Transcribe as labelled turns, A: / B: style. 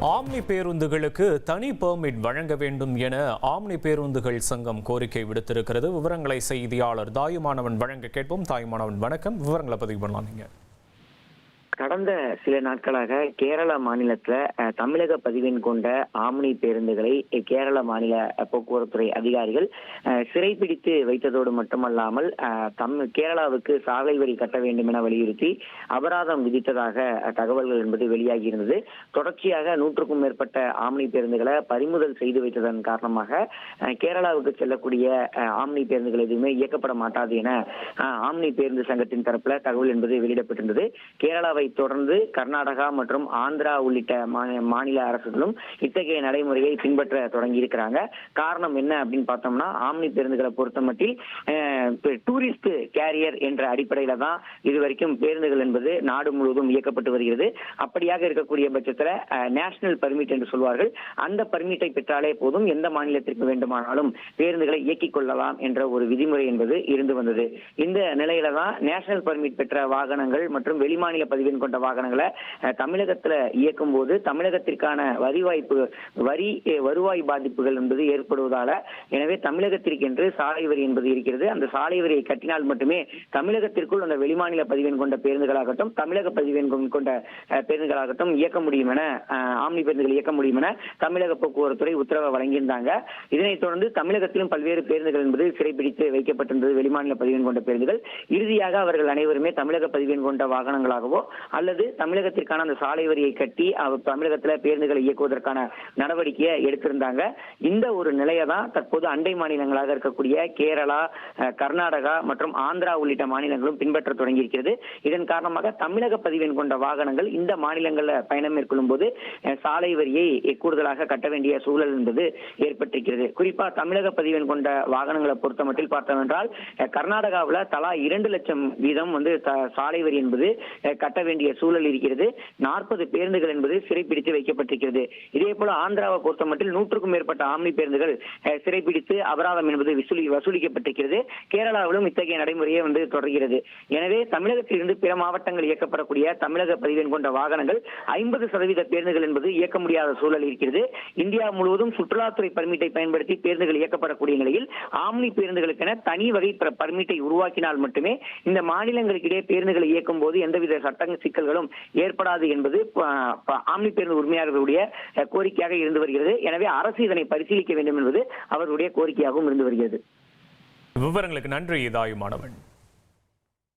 A: Omni பேருந்துகளுக்கு தனி permit வழங்க வேண்டும் என ஆம்னி பேருந்துகள் சங்கம் கோரிக்கை விடுத்திருக்கிறது. விவரங்களை செய்தியாளர் தாயுமானவன் வழங்க கேட்போம். தாயுமானவன் வணக்கம். விவரங்களை பதிவு பண்ணலாம். நீங்க
B: கடந்த சில நாட்களாக கேரள மாநிலத்துல தமிழக பதிவெண் கொண்ட ஆம்னி பேருந்துகளை கேரள மாநில போக்குவரத்துறை அதிகாரிகள் சிறைப்பிடித்து வைத்ததோடு மட்டுமல்லாமல் கேரளாவுக்கு சாலை வரி கட்ட வேண்டும் என வலியுறுத்தி அபராதம் விதித்ததாக தகவல்கள் என்பது வெளியாகி இருந்தது. தொடர்ச்சியாக 100க்கும் மேற்பட்ட ஆம்னி பேருந்துகளை பறிமுதல் செய்து வைத்ததன் காரணமாக கேரளாவுக்கு செல்லக்கூடிய ஆம்னி பேருந்துகள் எதுவுமே இயக்கப்பட மாட்டாது என ஆம்னி பேருந்து சங்கத்தின் தரப்புல தகவல் என்பது வெளியிடப்பட்டிருந்தது. கேரளாவை தொடர்ந்து கர்நாடகா மற்றும் ஆந்திரா உள்ளிட்ட மாநில அரசுகளும் இத்தகைய நடைமுறையை பின்பற்ற தொடங்கி இருக்கிறாங்க. காரணம் என்ன அப்படின்னு பார்த்தோம்னா, ஆம்னி பேருந்துகளை பொறுத்த மட்டில் டூரிஸ்ட் கேரியர் என்ற அடிப்படையில தான் இதுவரைக்கும் பேருந்துகள் என்பது நாடு முழுவதும் இயக்கப்பட்டு வருகிறது. அப்படியாக இருக்கக்கூடிய பட்சத்துல நேஷனல் பர்மிட் என்று சொல்வார்கள், அந்த பர்மிட்டை பெற்றாலே போதும் எந்த மாநிலத்திற்கு வேண்டுமானாலும் பேருந்துகளை இயக்கிக் கொள்ளலாம் என்ற ஒரு விதிமுறை என்பது இருந்து வந்தது. இந்த நிலையில தான் நேஷனல் பர்மிட் பெற்ற வாகனங்கள் மற்றும் வெளிமாநில பதிவெண் கொண்ட வாகனங்களை தமிழகத்துல இயக்கும் போது தமிழகத்திற்கான வருவாய் பாதிப்புகள் என்பது ஏற்படுவதால, எனவே தமிழகத்திற்கென்று சாலை வரி என்பது இருக்கிறது. அந்த சாலை வரியை கட்டினால் மட்டுமே தமிழகத்திற்குள் அந்த வெளிமாநில பதிவெண் கொண்ட பேருந்துகளாகட்டும் தமிழக பதிவெண் கொண்ட பேருந்துகளாகட்டும் இயக்க முடியும் என ஆம்னி பேருந்துகள் இயக்க முடியும் என தமிழக போக்குவரத்துறை உத்தரவை வழங்கியிருந்தாங்க. இதனைத் தொடர்ந்து தமிழகத்திலும் பல்வேறு பேருந்துகள் என்பது சிறைப்பிடித்து வைக்கப்பட்டிருந்தது, வெளிமாநில பதிவெண் கொண்ட பேருந்துகள். இறுதியாக அவர்கள் அனைவருமே தமிழக பதிவெண் கொண்ட வாகனங்களாகவோ அல்லது தமிழகத்திற்கான அந்த சாலை வரியை கட்டி தமிழகத்துல பேருந்துகளை இயக்குவதற்கான நடவடிக்கையை எடுத்திருந்தாங்க. இந்த ஒரு நிலையை தான் தற்போது அண்டை மாநிலங்களாக இருக்கக்கூடிய கேரளா, கர்நாடகா மற்றும் ஆந்திரா உள்ளிட்ட மாநிலங்களும் பின்பற்ற தொடங்கி இருக்கிறது. இதன் காரணமாக தமிழக பதிவெண் கொண்ட வாகனங்கள் இந்த மாநிலங்களில் பயணம் மேற்கொள்ளும் போது சாலை வரியை கூடுதலாக கட்ட வேண்டிய சூழல் என்பது ஏற்பட்டிருக்கிறது. குறிப்பா தமிழக பதிவெண் கொண்ட வாகனங்களை பொறுத்த மட்டில் பார்த்தோம் என்றால், கர்நாடகாவில் தலா 2 லட்சம் வீதம் சாலை வரி என்பது கட்ட வேண்டிய சூழல் இருக்கிறது. 40 பேருந்துகள் என்பது சிறைப்பிடித்து வைக்கப்பட்டிருக்கிறது. இதே போல ஆந்திராவை பொறுத்த மட்டில் 100க்கும் மேற்பட்ட ஆம்னி பேருந்துகள் சிறைப்பிடித்து அபராதம் என்பது வசூலிக்கப்பட்டிருக்கிறது. கேரளாவிலும் இத்தகைய நடைமுறையை தொடர்கிறது. எனவே தமிழகத்திலிருந்து பிற மாவட்டங்கள் இயக்கப்படக்கூடிய தமிழக பதிவெண் கொண்ட வாகனங்கள் 50% பேருந்துகள் என்பது இயக்க முடியாத சூழல் இருக்கிறது. இந்தியா முழுவதும் சுற்றுலாத்துறை பர்மிட்டை பயன்படுத்தி பேருந்துகள் இயக்கப்படக்கூடிய நிலையில் ஆம்னி பேருந்துகளுக்கென தனி வகை பர்மிட்டை உருவாக்கினால் மட்டுமே இந்த மாநிலங்களுக்கிடையே பேருந்துகளை இயக்கும் போது எந்தவித சட்ட சிக்கல்களும் ஏற்படாது என்பது ஆம்னி பேருந்து உரிமையாளர்களுடைய கோரிக்கையாக இருந்து வருகிறது. எனவே அரசு இதனை பரிசீலிக்க வேண்டும் என்பது அவர்களுடைய கோரிக்கையாகவும் இருந்து வருகிறது.
A: விவரங்களுக்கு நன்றி தாயுமானவன்.